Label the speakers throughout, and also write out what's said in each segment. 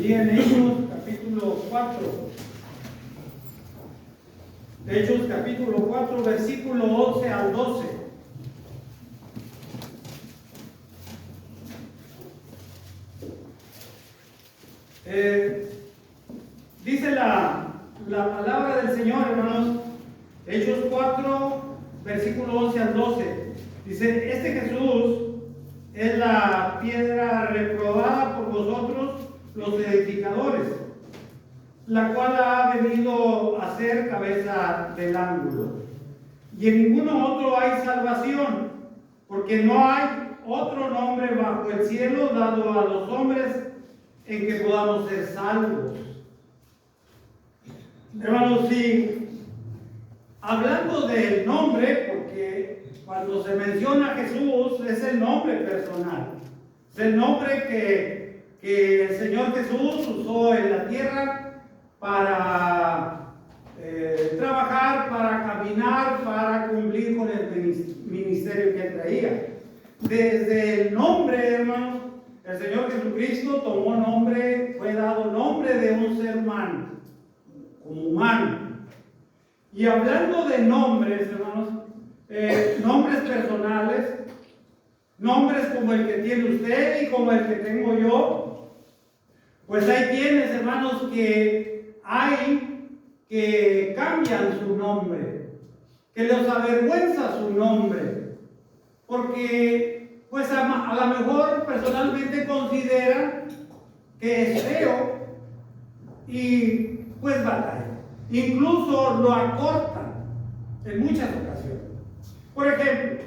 Speaker 1: Allí en Hechos capítulo 4. Hechos capítulo 4, versículo 11 al 12. Dice la palabra del Señor, hermanos. Hechos 4, versículo 11 al 12. Dice: este Jesús es la piedra reprobada por vosotros, los edificadores, la cual ha venido a ser cabeza del ángulo. Y en ninguno otro hay salvación, porque no hay otro nombre bajo el cielo dado a los hombres en que podamos ser salvos. Hermanos, sí, hablando del nombre, porque cuando se menciona Jesús es el nombre personal, es el nombre que el Señor Jesús usó en la tierra para trabajar, para caminar, para cumplir con el ministerio que él traía. Desde el nombre, hermanos, el Señor Jesucristo tomó nombre, fue dado nombre de un ser humano, como humano. Y hablando de nombres, hermanos, nombres personales, nombres como el que tiene usted y como el que tengo yo, pues hay quienes, hermanos, que cambian su nombre, que les avergüenza su nombre, porque pues a lo mejor personalmente consideran que es feo y pues batalla. Incluso lo acortan en muchas ocasiones. Por ejemplo,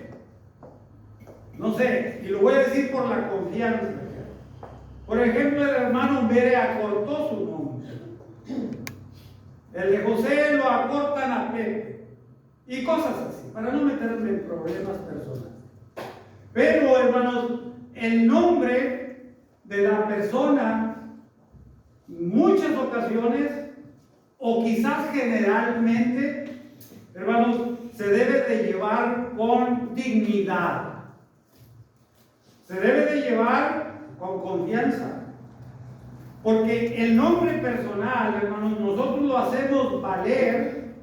Speaker 1: no sé, y lo voy a decir por la confianza. Por ejemplo, el hermano Mere acortó su nombre. El de José lo acortan a Pepe. Y cosas así, para no meterme en problemas personales. Pero, hermanos, el nombre de la persona, en muchas ocasiones, o quizás generalmente, hermanos, se debe de llevar con dignidad. Se debe de llevar con confianza. Porque el nombre personal, hermanos, nosotros lo hacemos valer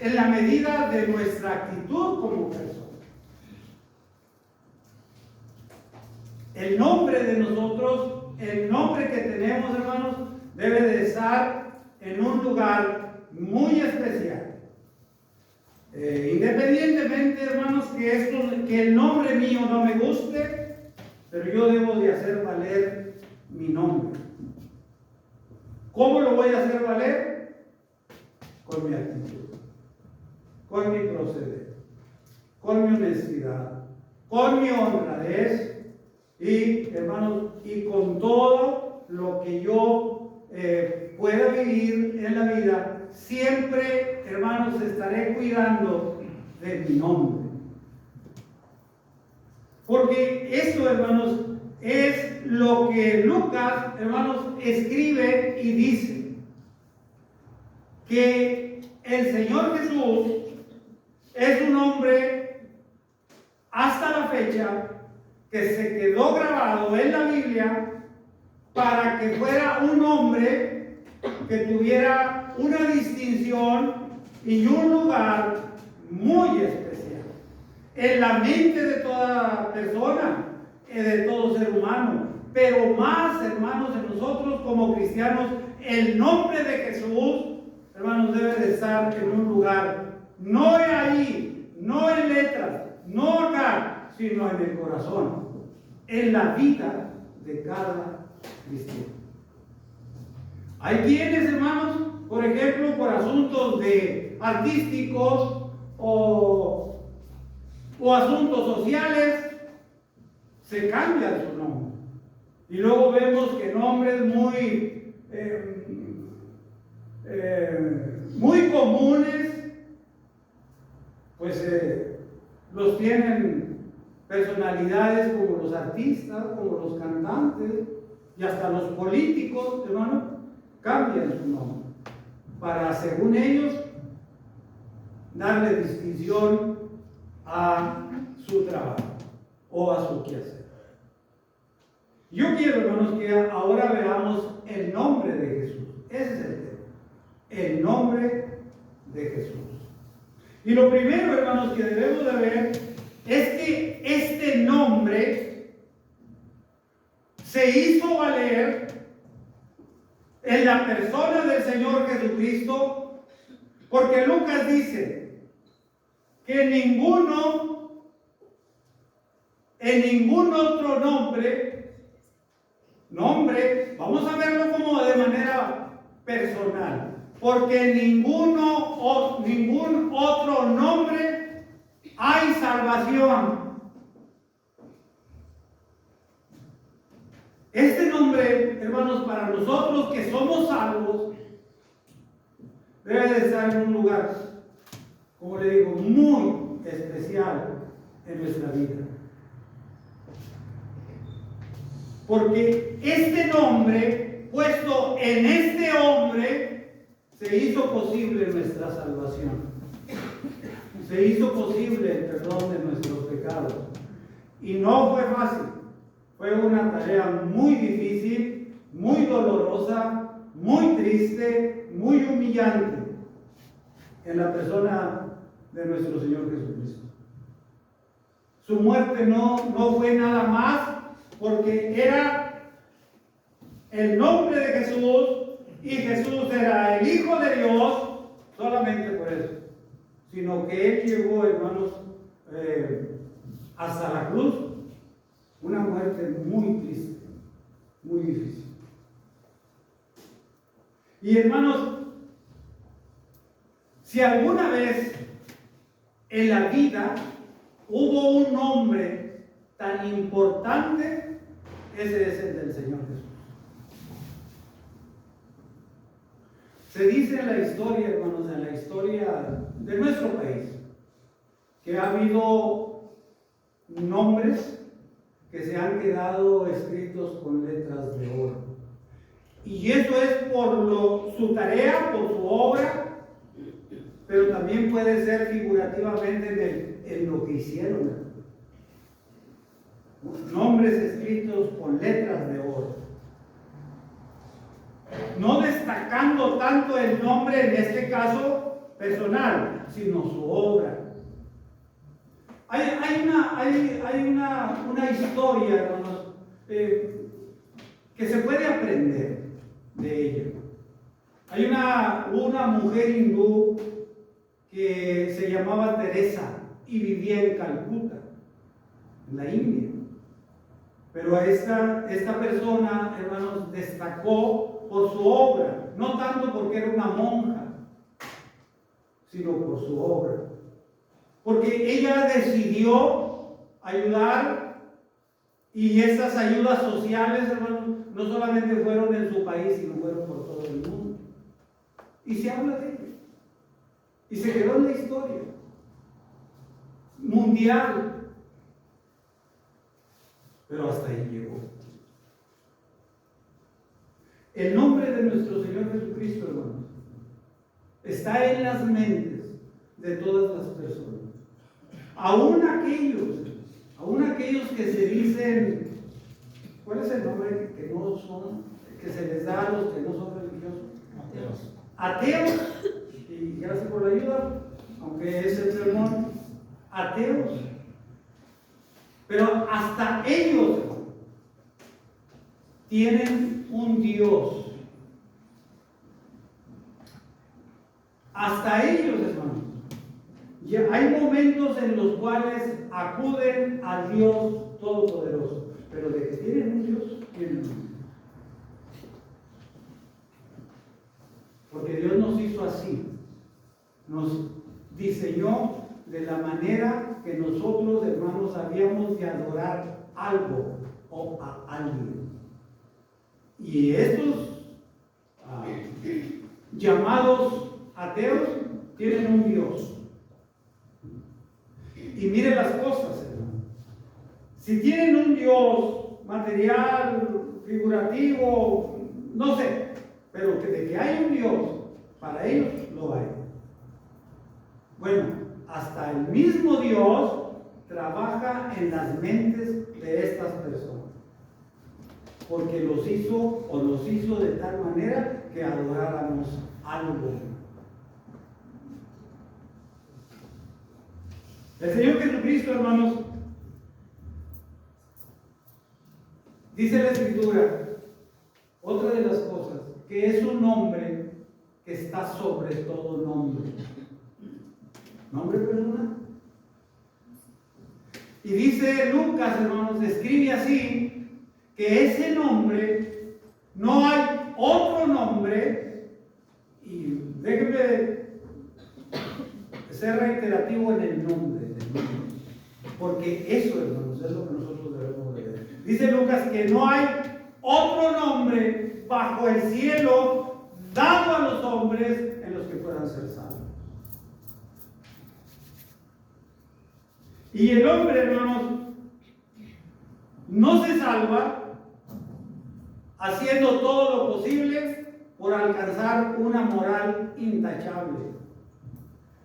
Speaker 1: en la medida de nuestra actitud como persona. El nombre de nosotros, el nombre que tenemos, hermanos, debe de estar en un lugar muy especial. Independientemente, hermanos, que el nombre mío no me guste, pero yo debo de hacer valer mi nombre. ¿Cómo lo voy a hacer valer? Con mi actitud, con mi proceder, con mi honestidad, con mi honradez y, hermanos, y con todo lo que yo pueda vivir en la vida. Siempre, hermanos, estaré cuidando de mi nombre. Porque esto, hermanos, es lo que Lucas, hermanos, escribe y dice. Que el Señor Jesús es un hombre, hasta la fecha, que se quedó grabado en la Biblia para que fuera un hombre que tuviera una distinción y un lugar muy especial en la mente de toda persona, de todo ser humano, pero más, hermanos, en nosotros como cristianos, el nombre de Jesús, hermanos, debe de estar en un lugar, no ahí, no en letras, no acá, sino en el corazón, en la vida de cada cristiano. Hay quienes, hermanos, por ejemplo, por asuntos artísticos o asuntos sociales, se cambian su nombre. Y luego vemos que nombres muy comunes, pues los tienen personalidades como los artistas, como los cantantes y hasta los políticos, hermano, cambian su nombre para, según ellos, darle distinción a su trabajo o a su quehacer. Yo quiero, hermanos, que ahora veamos el nombre el nombre de Jesús. Y lo primero, hermanos, que debemos de ver es que este nombre se hizo valer en la persona del Señor Jesucristo, porque Lucas dice que en ningún otro nombre, vamos a verlo como de manera personal, porque ningún otro nombre hay salvación. Este nombre, hermanos, para nosotros que somos salvos, debe de estar en un lugar, como le digo, muy especial en nuestra vida. Porque este nombre, puesto en este hombre, se hizo posible nuestra salvación. Se hizo posible el perdón de nuestros pecados. Y no fue fácil. Fue una tarea muy difícil, muy dolorosa, muy triste, muy humillante en la persona de nuestro Señor Jesucristo. Su muerte no fue nada más porque era el nombre de Jesús y Jesús era el Hijo de Dios, solamente por eso, sino que Él llegó, hermanos, hasta la cruz, una muerte muy triste, muy difícil. Y hermanos, si alguna vez en la vida hubo un nombre tan importante, ese es el del Señor Jesús. Se dice en la historia, hermanos, en la historia de nuestro país, que ha habido nombres que se han quedado escritos con letras de oro. Y eso es por su tarea, por su obra, pero también puede ser figurativamente en lo que hicieron. Nombres escritos con letras de oro. No destacando tanto el nombre, en este caso personal, sino su obra. Hay una historia, hermanos, que se puede aprender de ella. Hay una mujer hindú que se llamaba Teresa y vivía en Calcuta, en la India. Pero esta persona, hermanos, destacó por su obra, no tanto porque era una monja, sino por su obra. Porque ella decidió ayudar, y esas ayudas sociales, hermanos, no solamente fueron en su país, sino fueron por todo el mundo. Y se habla de ella. Y se quedó en la historia mundial. Pero hasta ahí llegó. El nombre de nuestro Señor Jesucristo, hermanos, está en las mentes de todas las personas. Aún aquellos que se dicen, ¿cuál es el nombre que no son, que se les da a los que no son religiosos? Ateos. Y gracias por la ayuda, aunque es el sermón. Ateos. Pero hasta ellos tienen un Dios. Hasta ellos, hermanos. Ya hay momentos en los cuales acuden al Dios Todopoderoso, pero de que tienen un Dios, tienen un Dios. Porque Dios nos hizo así, nos diseñó de la manera que nosotros, hermanos, habíamos de adorar algo o a alguien. Y estos llamados ateos tienen un Dios. Y miren las cosas, hermano. Si tienen un Dios material, figurativo, no sé, pero que de que hay un Dios, para ellos lo hay. Bueno, hasta el mismo Dios trabaja en las mentes de estas personas. porque nos hizo de tal manera que adoráramos algo. El Señor Jesucristo, hermanos, dice la Escritura, otra de las cosas, que es un nombre que está sobre todo nombre. ¿Nombre personal? Y dice Lucas, hermanos, escribe así, que ese nombre, no hay otro nombre, y déjenme ser reiterativo en el nombre, porque eso, hermanos, es lo que nosotros debemos de ver. Dice Lucas que no hay otro nombre bajo el cielo dado a los hombres en los que puedan ser salvos. Y el hombre, hermanos, no se salva haciendo todo lo posible por alcanzar una moral intachable.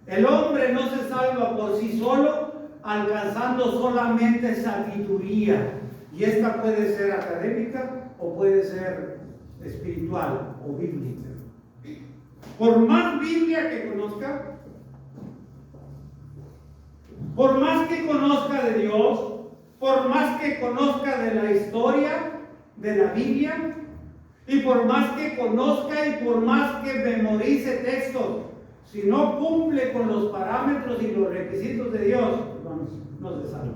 Speaker 1: El hombre no se salva por sí solo, alcanzando solamente sabiduría. Y esta puede ser académica o puede ser espiritual o bíblica. Por más Biblia que conozca, por más que conozca de Dios, por más que conozca de la historia de la Biblia, y por más que conozca y por más que memorice textos, si no cumple con los parámetros y los requisitos de Dios, hermanos, no se salva.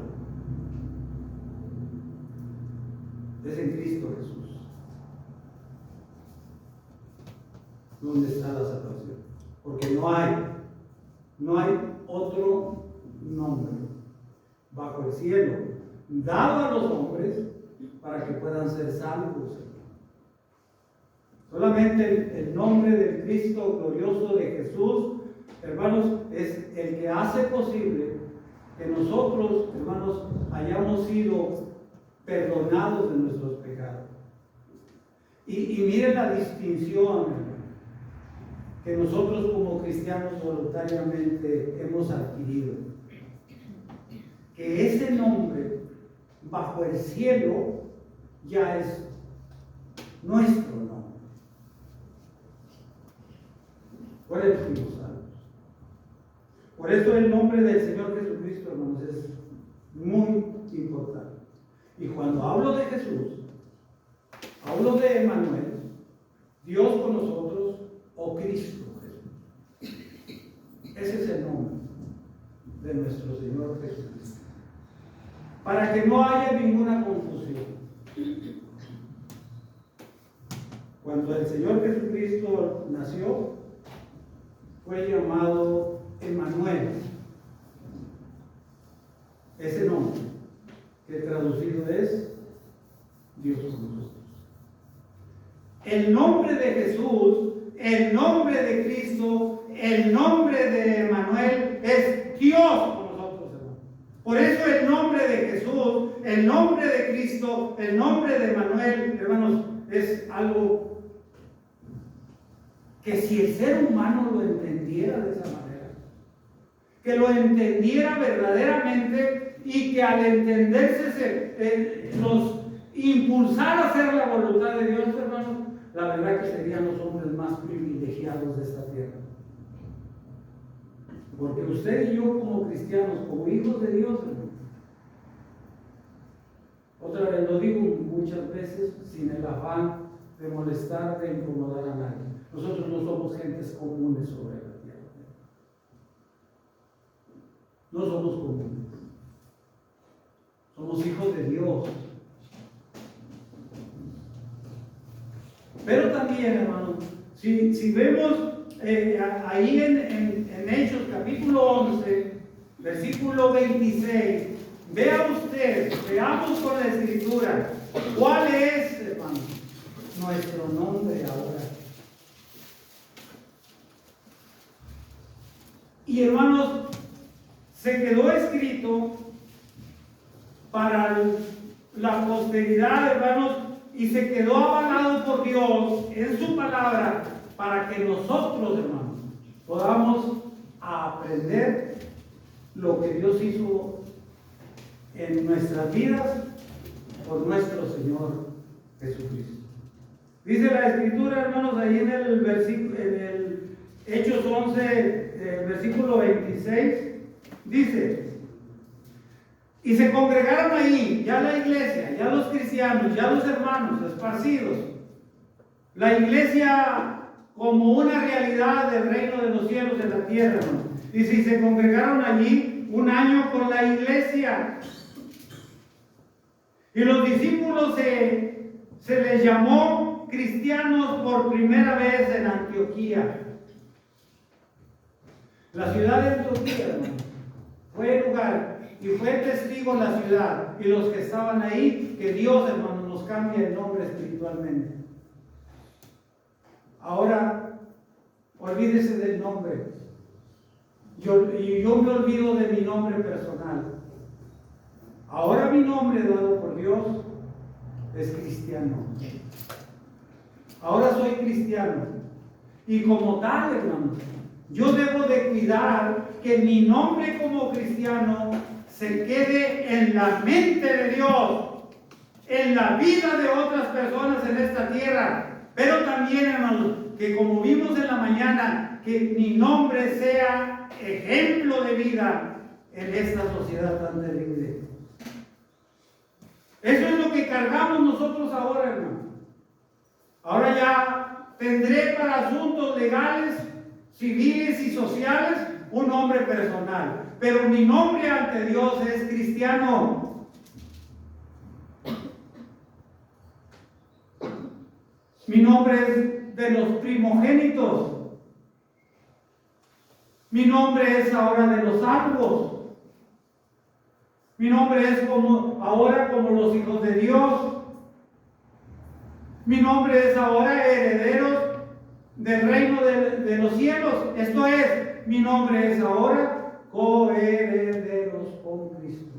Speaker 1: Es en Cristo Jesús donde está la salvación, porque no hay otro nombre bajo el cielo dado a los hombres para que puedan ser salvos. Solamente el nombre del Cristo glorioso de Jesús, hermanos, es el que hace posible que nosotros, hermanos, hayamos sido perdonados de nuestros pecados. Y miren la distinción, hermano, que nosotros como cristianos voluntariamente hemos adquirido. Que ese nombre bajo el cielo ya es nuestro nombre. Por eso fuimos salvos. Por eso el nombre del Señor Jesucristo, hermanos, es muy importante. Y cuando hablo de Jesús, hablo de Emmanuel, Dios con nosotros, o Cristo Jesús. Ese es el nombre de nuestro Señor Jesucristo. Para que no haya ninguna confusión. Cuando el Señor Jesucristo nació, fue llamado Emmanuel. Ese nombre, que traducido es Dios con nosotros. El nombre de Jesús, el nombre de Cristo, el nombre de Emmanuel es Dios con nosotros, hermanos. Por eso el nombre de Jesús, el nombre de Cristo, el nombre de Emmanuel, hermanos, es algo que si el ser humano lo entendiera de esa manera, que lo entendiera verdaderamente y que al entenderse nos impulsara a hacer la voluntad de Dios, hermanos, la verdad que serían los hombres más privilegiados de esta tierra. Porque usted y yo como cristianos, como hijos de Dios, hermanos, otra vez lo digo muchas veces sin el afán de molestar, de incomodar a nadie. Nosotros no somos gentes comunes sobre la tierra. No somos comunes. Somos hijos de Dios. Pero también, hermanos, si vemos ahí en Hechos capítulo 11, versículo 26, vea usted, veamos con la Escritura, ¿cuál es, hermanos, nuestro nombre ahora? Y hermanos, se quedó escrito para la posteridad, hermanos, y se quedó avalado por Dios en su palabra para que nosotros, hermanos, podamos aprender lo que Dios hizo en nuestras vidas por nuestro Señor Jesucristo. Dice la Escritura, hermanos, ahí en el versículo, en el Hechos 11, versículo 26, dice: y se congregaron ahí, ya la iglesia, ya los cristianos, ya los hermanos esparcidos, la iglesia como una realidad del reino de los cielos en la tierra, ¿no? Dice, y se congregaron allí un año con la iglesia. Y los discípulos se les llamó cristianos por primera vez en Antioquía. La ciudad de Antioquía, hermano, fue el lugar y fue testigo la ciudad y los que estaban ahí, que Dios, hermano, nos cambia el nombre espiritualmente. Ahora, olvídese del nombre. Yo me olvido de mi nombre personal. Ahora mi nombre dado por Dios es cristiano. Ahora soy cristiano. Y como tal, hermano, yo debo de cuidar que mi nombre como cristiano se quede en la mente de Dios, en la vida de otras personas en esta tierra. Pero también, hermanos, que como vimos en la mañana, que mi nombre sea ejemplo de vida en esta sociedad tan terrible. Eso es lo que cargamos nosotros ahora, hermano. Ahora ya tendré para asuntos legales, civiles y sociales un nombre personal. Pero mi nombre ante Dios es cristiano. Mi nombre es de los primogénitos. Mi nombre es ahora de los salvos. Mi nombre es ahora como los hijos de Dios. Mi nombre es ahora herederos del reino de los cielos. Esto es, mi nombre es ahora coherederos con Cristo.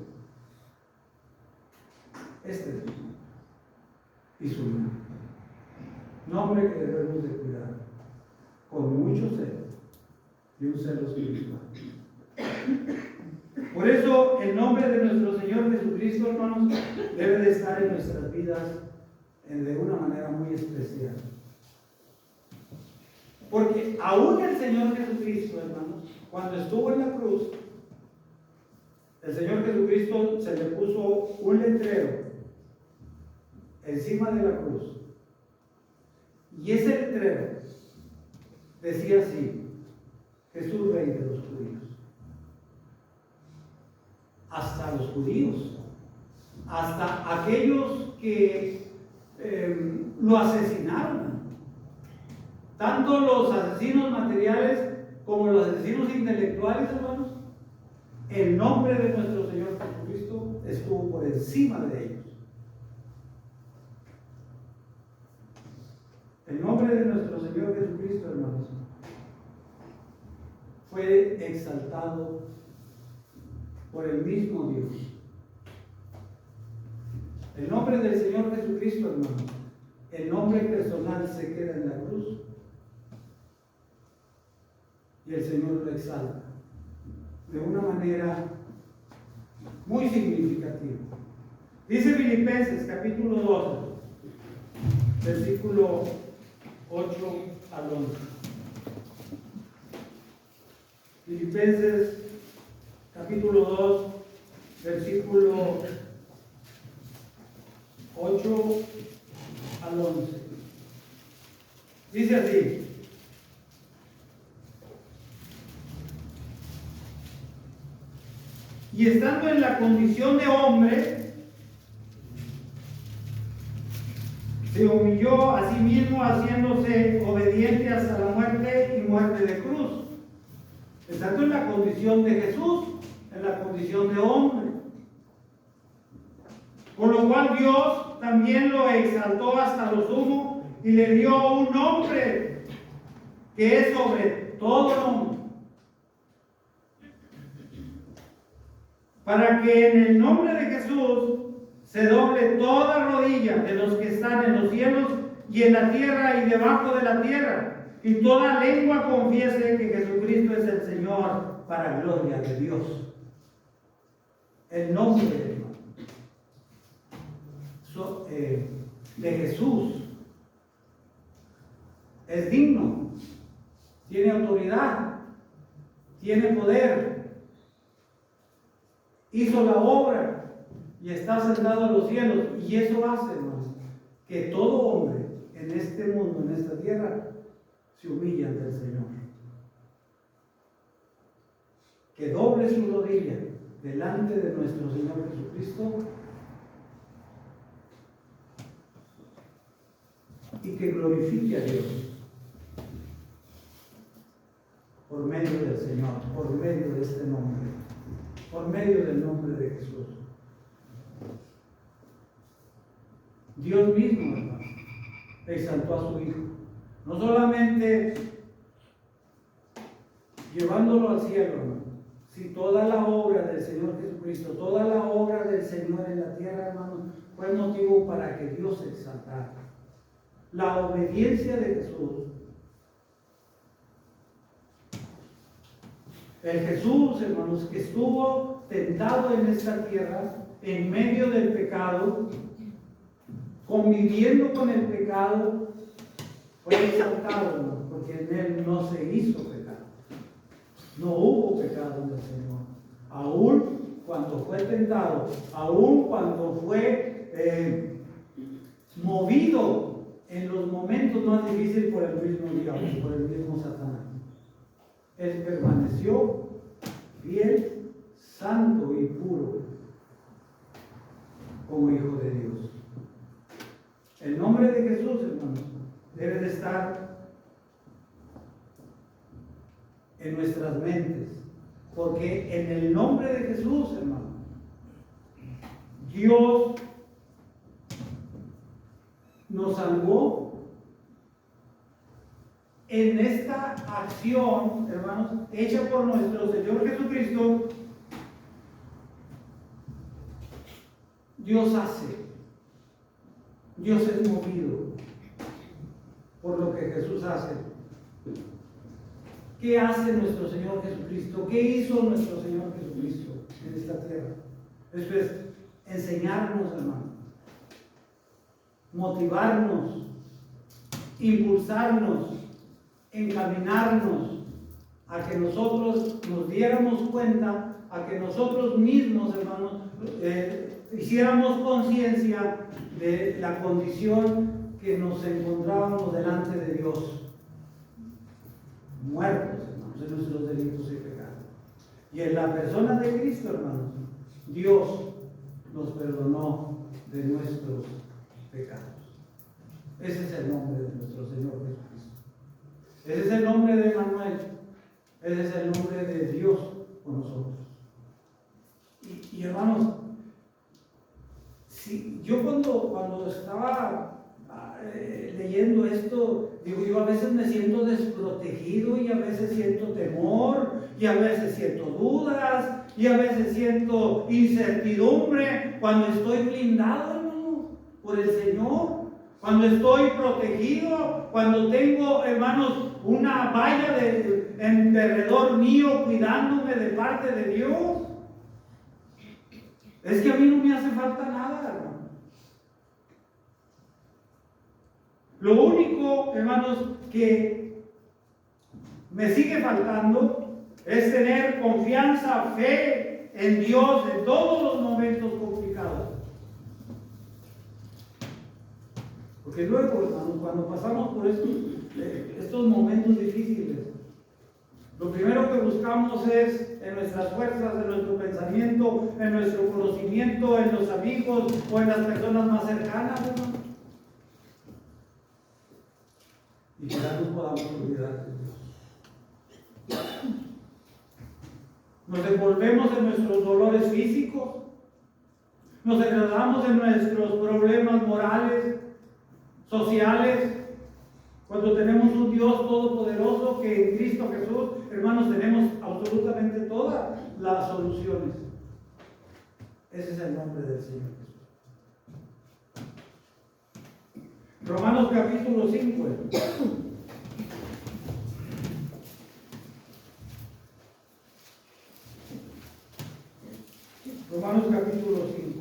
Speaker 1: Este es y su nombre. Nombre que debemos de cuidar con mucho celo y un celo espiritual. Por eso el nombre de nuestro Señor Jesucristo, hermanos, debe de estar en nuestras vidas de una manera muy especial. Porque aún el Señor Jesucristo, hermanos, cuando estuvo en la cruz, el Señor Jesucristo se le puso un letrero encima de la cruz. Y ese letrero decía así: Jesús, Rey de los judíos. Hasta los judíos, hasta aquellos que lo asesinaron, tanto los asesinos materiales como los asesinos intelectuales, hermanos, el nombre de nuestro Señor Jesucristo estuvo por encima de ellos. El nombre de nuestro Señor Jesucristo, hermanos, fue exaltado por el mismo Dios. El nombre del Señor Jesucristo, hermanos, el nombre personal se queda en la cruz y el Señor lo exalta de una manera muy significativa. Dice Filipenses capítulo 12, versículo 8 al 11. Filipenses capítulo 2, versículo 8 al 11. Dice así: y estando en la condición de hombre, se humilló a sí mismo, haciéndose obediente hasta la muerte y muerte de cruz. Estando en la condición de Jesús, en la condición de hombre. Por lo cual Dios también lo exaltó hasta lo sumo y le dio un nombre que es sobre todo nombre, para que en el nombre de Jesús se doble toda rodilla de los que están en los cielos y en la tierra y debajo de la tierra, y toda lengua confiese que Jesucristo es el Señor, para gloria de Dios. El nombre, de Jesús es digno, tiene autoridad, tiene poder, hizo la obra y está sentado en los cielos. Y eso hace, hermanos, que todo hombre en este mundo, en esta tierra, se humille ante el Señor. Que doble su rodilla delante de nuestro Señor Jesucristo y que glorifique a Dios por medio del Señor, por medio de este nombre, por medio del nombre de Jesús. Dios mismo, hermano, exaltó a su Hijo, no solamente llevándolo al cielo, hermano, si toda la obra del Señor Jesucristo, toda la obra del Señor en la tierra, hermano, fue motivo para que Dios se exaltara. La obediencia de Jesús. El Jesús, hermanos, que estuvo tentado en esta tierra, en medio del pecado, conviviendo con el pecado, fue exaltado, hermano, porque en él no se hizo pecado. No hubo pecado en el Señor. Aún cuando fue tentado, aún cuando fue movido en los momentos más difíciles por el mismo diablo, por el mismo Satanás, él permaneció fiel, santo y puro como hijo de Dios. El nombre de Jesús, hermanos, debe de estar en nuestras mentes, porque en el nombre de Jesús, hermano, Dios nos salvó. En esta acción, hermanos, hecha por nuestro Señor Jesucristo, Dios hace, Dios es movido por lo que Jesús hace. ¿Qué hace nuestro Señor Jesucristo? ¿Qué hizo nuestro Señor Jesucristo en esta tierra? Eso es enseñarnos, hermano, motivarnos, impulsarnos, encaminarnos a que nosotros nos diéramos cuenta, a que nosotros mismos, hermanos, hiciéramos conciencia de la condición que nos encontrábamos delante de Dios, muertos, hermanos, en nuestros delitos y pecados. Y en la persona de Cristo, hermanos, Dios nos perdonó de nuestros pecados. Ese es el nombre de nuestro Señor Jesucristo. Ese es el nombre de Emmanuel. Ese es el nombre de Dios con nosotros. Y hermanos, si yo cuando estaba leyendo esto, digo, yo a veces me siento desprotegido y a veces siento temor y a veces siento dudas y a veces siento incertidumbre cuando estoy blindado, hermano, por el Señor, cuando estoy protegido, cuando tengo, hermanos, una valla en derredor mío cuidándome de parte de Dios. Es que a mí no me hace falta nada, hermano. Lo único, hermanos, que me sigue faltando es tener confianza, fe en Dios en todos los momentos complicados. Porque luego, hermanos, cuando pasamos por estos momentos difíciles, lo primero que buscamos es en nuestras fuerzas, en nuestro pensamiento, en nuestro conocimiento, en los amigos o en las personas más cercanas, hermano. Y quizás nos podamos olvidar de Dios. Nos envolvemos en nuestros dolores físicos, nos enredamos en nuestros problemas morales, sociales, cuando tenemos un Dios todopoderoso que en Cristo Jesús, hermanos, tenemos absolutamente todas las soluciones. Ese es el nombre del Señor Jesús. Romanos capítulo 5. Romanos capítulo 5.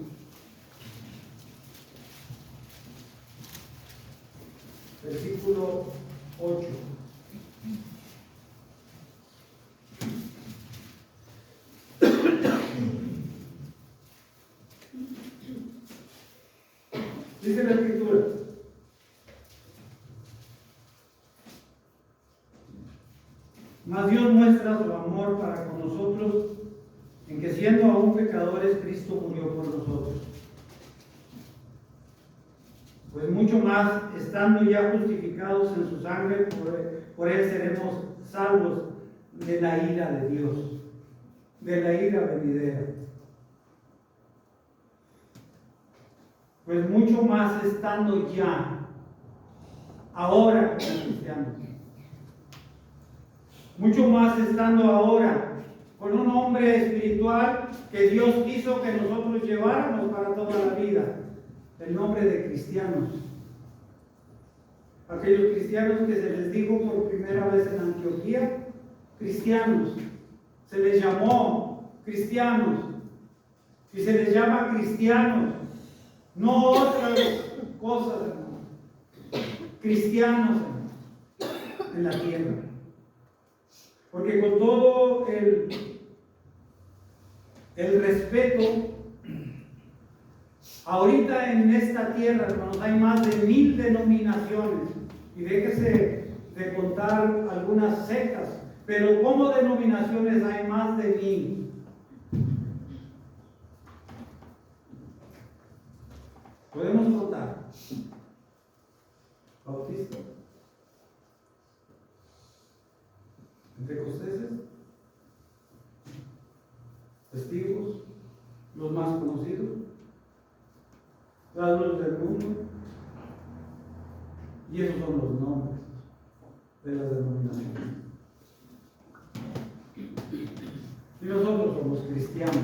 Speaker 1: 8. Dice la Escritura: mas Dios muestra su amor para con nosotros en que, siendo aún pecadores, Cristo murió por nosotros. Pues mucho más, estando ya justificados en su sangre, por él seremos salvos de la ira de Dios, de la ira venidera. Pues mucho más, estando ya ahora como cristianos, mucho más estando ahora con un hombre espiritual que Dios quiso que nosotros lleváramos para toda la vida, el nombre de cristianos. Aquellos cristianos que se les dijo por primera vez en Antioquía, cristianos, se les llamó cristianos, y se les llama cristianos, no otras cosas, hermano. Cristianos en la tierra. Porque con todo el respeto, ahorita en esta tierra, hermanos, hay más de 1000 denominaciones. Y déjese de contar algunas sectas, pero como denominaciones hay más de 1000. Podemos contar: bautistas, pentecosteses, testigos, los más conocidos, la luz del mundo, y esos son los nombres de las denominaciones. Y nosotros somos cristianos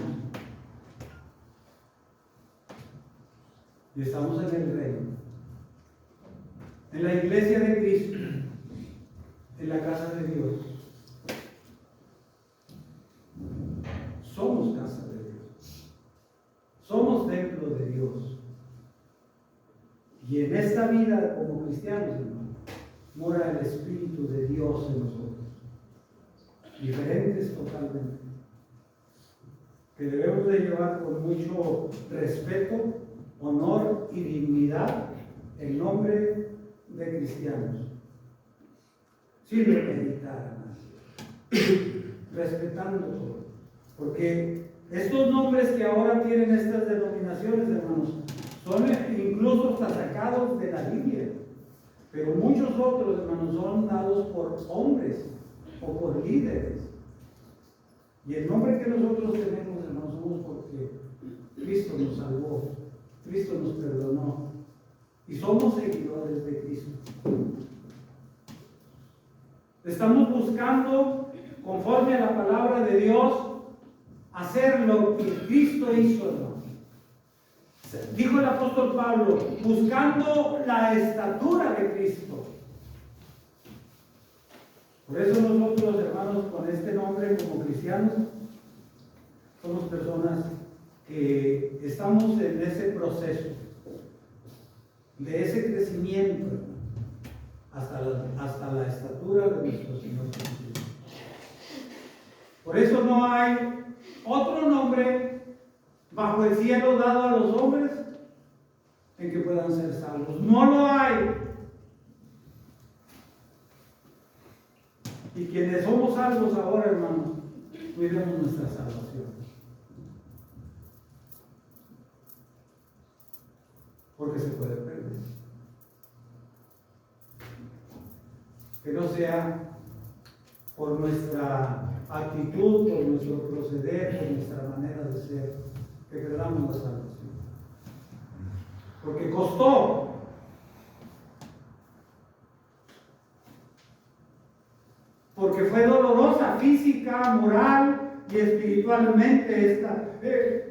Speaker 1: y estamos en el reino, en la iglesia de Cristo, en la casa de Dios. Somos casa de Dios, somos templo de Dios. Y en esta vida como cristianos, hermano, mora el Espíritu de Dios en nosotros, diferentes totalmente, que debemos de llevar con mucho respeto, honor y dignidad el nombre de cristianos, sin premeditar a nadie, respetando todo, porque estos nombres que ahora tienen estas denominaciones, hermanos, son incluso hasta sacados de la Biblia, pero muchos otros, hermanos, son dados por hombres o por líderes. Y el nombre que nosotros tenemos, hermanos, somos porque Cristo nos salvó, Cristo nos perdonó y somos seguidores de Cristo. Estamos buscando, conforme a la palabra de Dios, hacer lo que Cristo hizo, hermano. Dijo el apóstol Pablo: buscando la estatura de Cristo. Por eso nosotros, hermanos, con este nombre como cristianos, somos personas que estamos en ese proceso, de ese crecimiento, hasta la estatura de nuestro Señor Jesucristo. Por eso no hay otro nombre bajo el cielo dado a los hombres en que puedan ser salvos. No lo hay. Y quienes somos salvos ahora, hermanos, cuidemos nuestra salvación. Porque se puede perder. Que no sea por nuestra actitud, por nuestro proceder, por nuestra manera de ser, que perdamos la salvación. Porque costó. Porque fue dolorosa física, moral y espiritualmente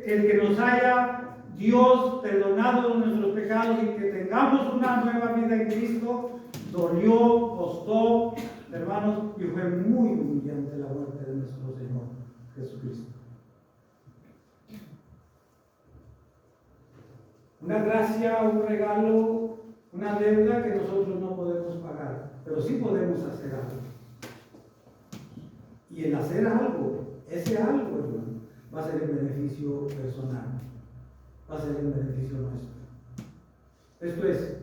Speaker 1: el que nos haya Dios perdonado nuestros pecados y que tengamos una nueva vida en Cristo. Dolió, costó, hermanos, y fue muy humillante la muerte de nuestro Señor Jesucristo. Una gracia, un regalo, una deuda que nosotros no podemos pagar, pero sí podemos hacer algo. Y el hacer algo, ese algo, hermano, va a ser en beneficio personal, va a ser en beneficio nuestro. Esto es,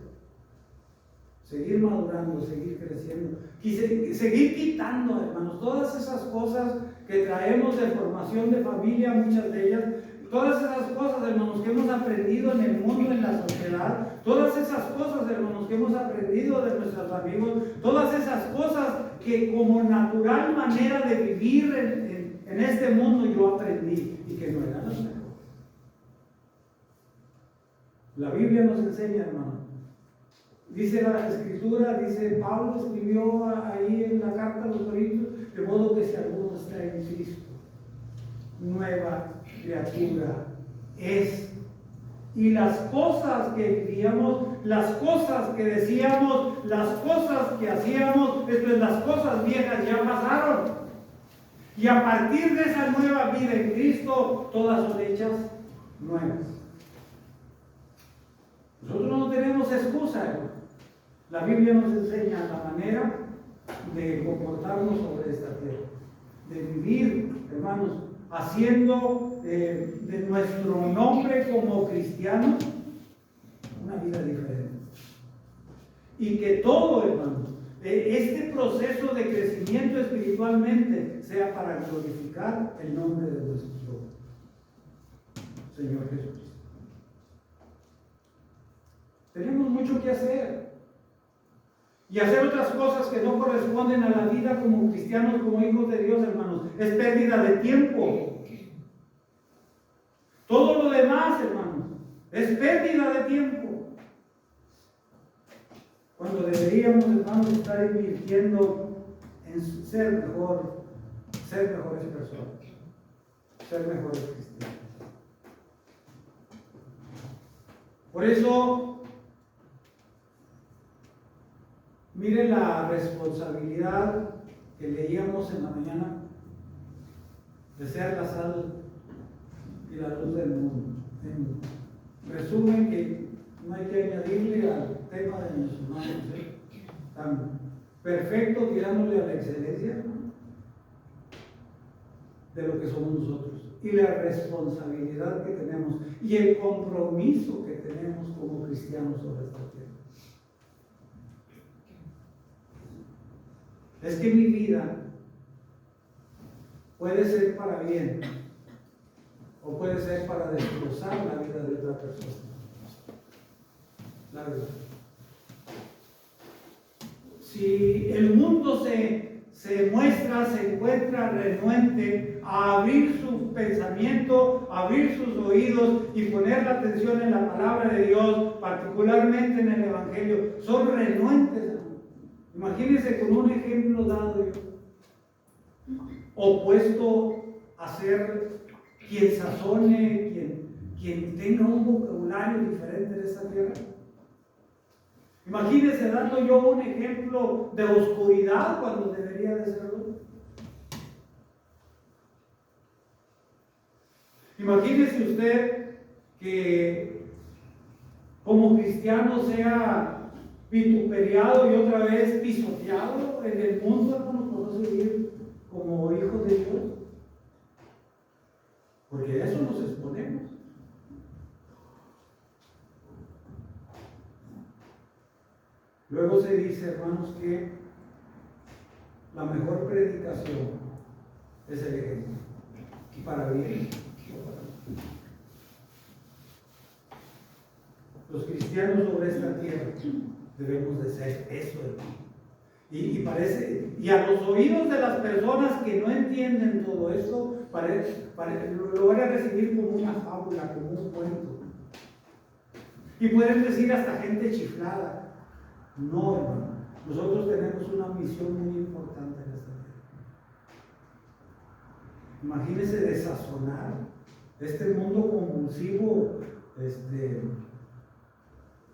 Speaker 1: seguir madurando, seguir creciendo, y seguir quitando, hermanos, todas esas cosas que traemos de formación de familia, muchas de ellas, todas esas cosas, hermanos, que hemos aprendido en el mundo, en la sociedad, todas esas cosas, hermanos, que hemos aprendido de nuestros amigos, todas esas cosas que como natural manera de vivir en este mundo yo aprendí y que no eran las mejores. La Biblia nos enseña, hermano. Dice la Escritura, dice Pablo escribió ahí en la carta a los Corintios, de modo que si alguno está en Cristo, nueva criatura es. Y las cosas que vivíamos, las cosas que decíamos, las cosas que hacíamos, después las cosas viejas ya pasaron. Y a partir de esa nueva vida en Cristo, todas son hechas nuevas. Nosotros no tenemos excusa, hermano. La Biblia nos enseña la manera de comportarnos sobre esta tierra, de vivir, hermanos, haciendo de nuestro nombre como cristianos una vida diferente. Y que todo, hermanos, este proceso de crecimiento espiritualmente sea para glorificar el nombre de nuestro Señor Jesucristo. Tenemos mucho que hacer. Y hacer otras cosas que no corresponden a la vida como cristianos, como hijos de Dios, hermanos, es pérdida de tiempo. Todo lo demás, hermanos, es pérdida de tiempo. Cuando deberíamos, hermanos, estar invirtiendo en ser mejor, ser mejores personas, ser mejores cristianos. Por eso, mire la responsabilidad que leíamos en la mañana de ser la sal y la luz del mundo. En resumen, que no hay que añadirle al tema de nuestros hermanos, tan perfecto, tirándole a la excelencia de lo que somos nosotros, y la responsabilidad que tenemos y el compromiso que tenemos como cristianos sobre esta tierra. Es que mi vida puede ser para bien o puede ser para destrozar la vida de otra persona. La verdad. Si el mundo se muestra, se encuentra renuente a abrir su pensamiento, a abrir sus oídos y poner la atención en la palabra de Dios, particularmente en el Evangelio, son renuentes. Imagínense con un ejemplo dado yo, opuesto a ser quien sazone, quien tenga un vocabulario diferente de esta tierra. Imagínense dando yo un ejemplo de oscuridad cuando debería de serlo. Imagínese usted que como cristiano sea vituperiado y otra vez pisoteado en el mundo, hermanos, por no seguir como hijos de Dios. Porque a eso nos exponemos. Luego se dice, hermanos, que la mejor predicación es el ejemplo. Y para bien o para mal. Los cristianos sobre esta tierra debemos de ser eso, hermano. Y a los oídos de las personas que no entienden todo esto, lo van a recibir como una fábula, como un cuento. Y pueden decir hasta gente chiflada. No, hermano. Nosotros tenemos una misión muy importante en esta tierra. Imagínense desazonar este mundo convulsivo,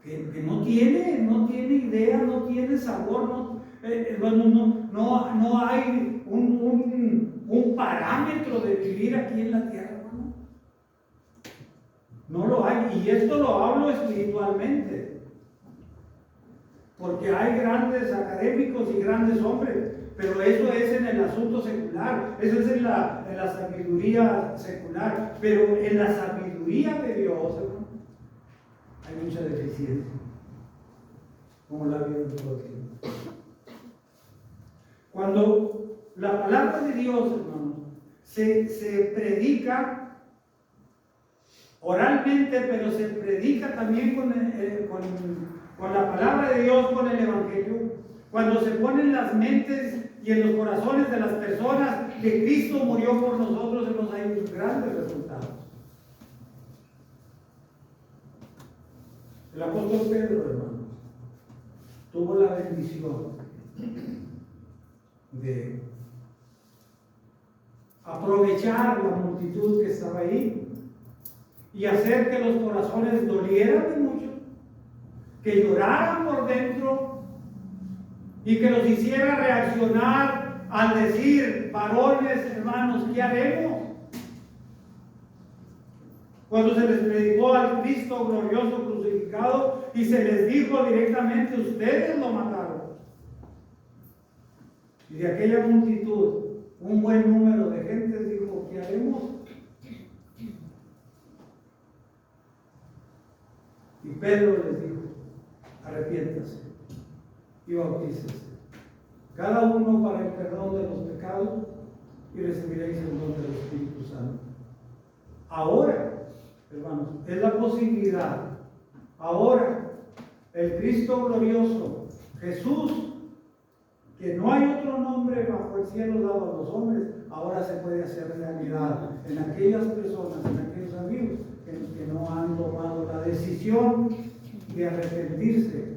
Speaker 1: que no tiene idea, no tiene sabor, no hay un parámetro de vivir aquí en la tierra, hermano. No lo hay, y esto lo hablo espiritualmente. porque hay grandes académicos y grandes hombres, pero eso es en el asunto secular, eso es en la sabiduría secular, pero en la sabiduría de Dios, hermano, hay mucha deficiencia, como la vida de todo el tiempo. Cuando la palabra de Dios, hermano, se predica oralmente, pero se predica también con la palabra de Dios, con el Evangelio. Cuando se ponen las mentes y en los corazones de las personas que Cristo murió por nosotros, hemos hay grandes resultados. El apóstol Pedro, hermanos, tuvo la bendición de aprovechar la multitud que estaba ahí y hacer que los corazones dolieran de mucho, que lloraran por dentro y que los hiciera reaccionar al decir: varones, hermanos, ¿qué haremos? Cuando se les predicó al Cristo glorioso crucificado y se les dijo directamente: ustedes lo mataron. Y de aquella multitud, un buen número de gente dijo: ¿qué haremos? Y Pedro les dijo: arrepiéntase y bautícese, cada uno para el perdón de los pecados, y recibiréis el don del Espíritu Santo. Ahora, hermanos, es la posibilidad. Ahora, el Cristo glorioso, Jesús, que no hay otro nombre bajo el cielo dado a los hombres, ahora se puede hacer realidad en aquellas personas, en aquellos amigos que no han tomado la decisión de arrepentirse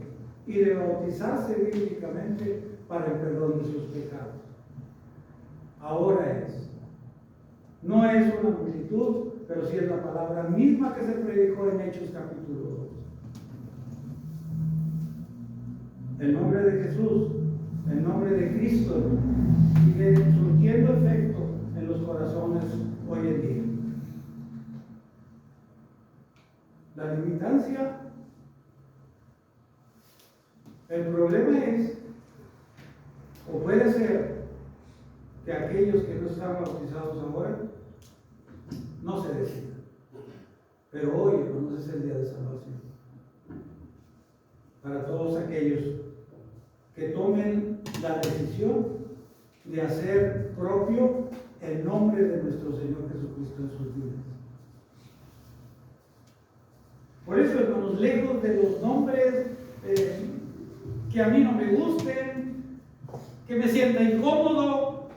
Speaker 1: y de bautizarse bíblicamente para el perdón de sus pecados. Ahora es. No es una multitud, pero sí es la palabra misma que se predicó en Hechos capítulo 2. El nombre de Jesús, el nombre de Cristo, sigue surtiendo efecto en los corazones hoy en día. La limitancia, el problema es, o puede ser, que aquellos que no están bautizados ahora no se decidan. Pero hoy, hermanos, es el día de salvación. Para todos aquellos que tomen la decisión de hacer propio el nombre de nuestro Señor Jesucristo en sus vidas. Por eso, hermanos, lejos de los nombres que a mí no me gusten, que me sienta incómodo,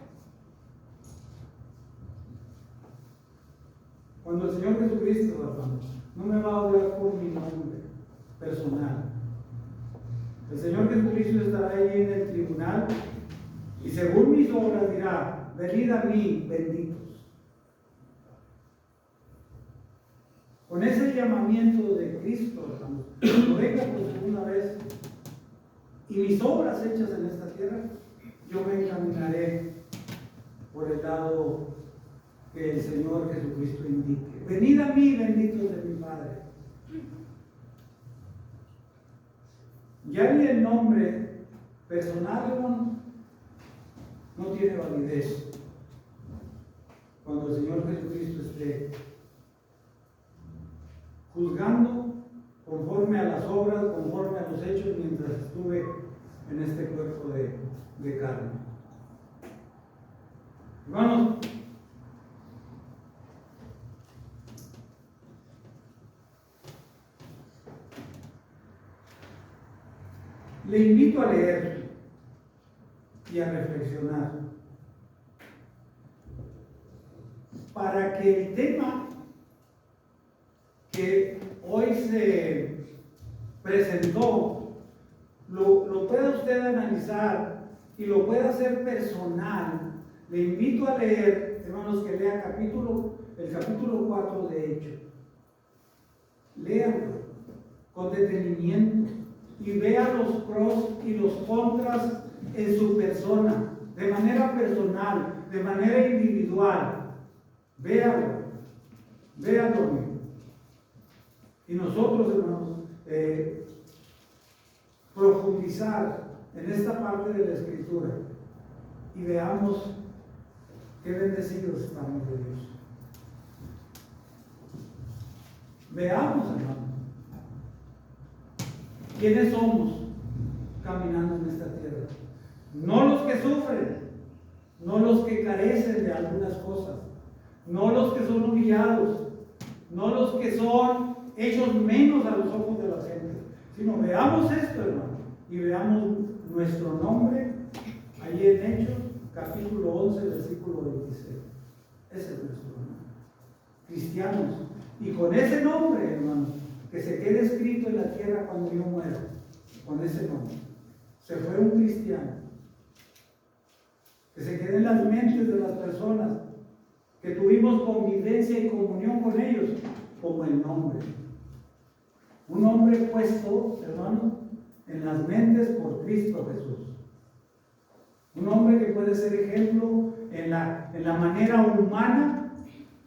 Speaker 1: cuando el Señor Jesucristo, hermanos, no me va a hablar por mi nombre personal. El Señor Jesucristo estará ahí en el tribunal y según mis obras dirá: venid a mí, benditos. Con ese llamamiento de Cristo, hermanos, cuando venga por segunda vez y mis obras hechas en esta tierra, yo me encaminaré por el lado que el Señor Jesucristo indique. Venid a mí, benditos de mi Padre. Ya ni el nombre personal, hermano, no tiene validez cuando el Señor Jesucristo esté juzgando conforme a las obras, conforme a los hechos, mientras estuve en este cuerpo de carne. Hermanos, le invito a leer y a reflexionar para que el tema que hoy se presentó lo pueda usted analizar y lo pueda hacer personal. Le invito a leer, hermanos, que lea el capítulo 4 de Hechos. Léanlo con detenimiento y vea los pros y los contras en su persona, de manera personal, de manera individual. Véalo. Y nosotros, hermanos, profundizar en esta parte de la Escritura y veamos qué bendecidos estamos de Dios. Veamos, hermano, quiénes somos caminando en esta tierra. No los que sufren, no los que carecen de algunas cosas, no los que son humillados, no los que son hechos menos a los ojos de la gente, sino veamos esto, hermano, y veamos nuestro nombre allí en Hechos, capítulo 11, versículo 26. Ese es nuestro nombre. Cristianos. Y con ese nombre, hermano, que se quede escrito en la tierra cuando yo muera, con ese nombre, se fue un cristiano. Que se quede en las mentes de las personas que tuvimos convivencia y comunión con ellos, como el nombre. Un nombre puesto, hermano, en las mentes por Cristo Jesús. Un hombre que puede ser ejemplo en la manera humana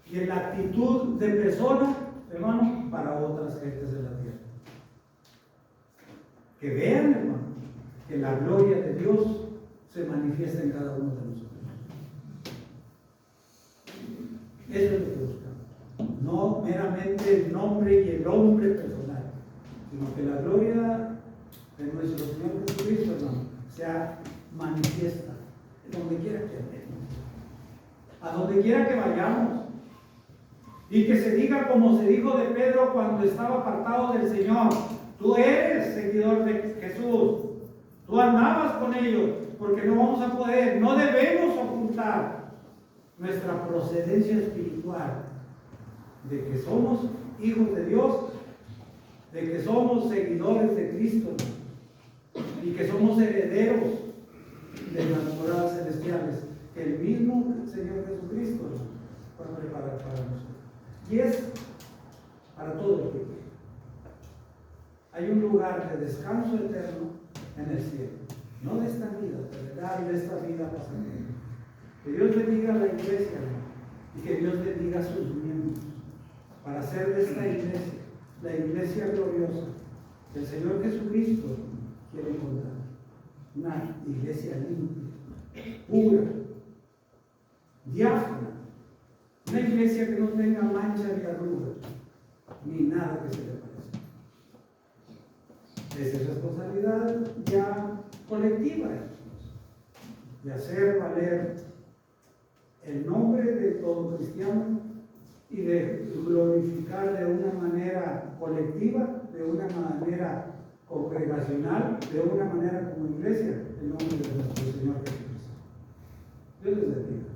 Speaker 1: y en la actitud de persona, hermano, para otras gentes de la tierra. Que vean, hermano, que la gloria de Dios se manifiesta en cada uno de nosotros. Eso es lo que buscamos. No meramente el nombre y el hombre personal, sino que la gloria de nuestro Señor Jesucristo, hermano, sea manifiesta donde quiera que andemos, a donde quiera que vayamos, y que se diga como se dijo de Pedro cuando estaba apartado del Señor: tú eres seguidor de Jesús, tú andabas con ellos, porque no vamos a poder, no debemos ocultar nuestra procedencia espiritual, de que somos hijos de Dios, de que somos seguidores de Cristo y que somos herederos de las moradas celestiales que el mismo Señor Jesucristo va a preparar para nosotros. Y es para todo el que quiere. Hay un lugar de descanso eterno en el cielo, no de esta vida terrenal, de esta vida pasajera. Que Dios bendiga a la iglesia, y que Dios bendiga a sus miembros para hacer de esta iglesia la iglesia gloriosa que el Señor Jesucristo quiere encontrar. Una iglesia limpia, pura, diáfana, una iglesia que no tenga mancha ni arruga, ni nada que se le parezca. Esa es responsabilidad ya colectiva, de hacer valer el nombre de todo cristiano y de glorificar de una manera colectiva, de una manera congregacional, de una manera como iglesia, el nombre de nuestro Señor Jesucristo. Dios les bendiga.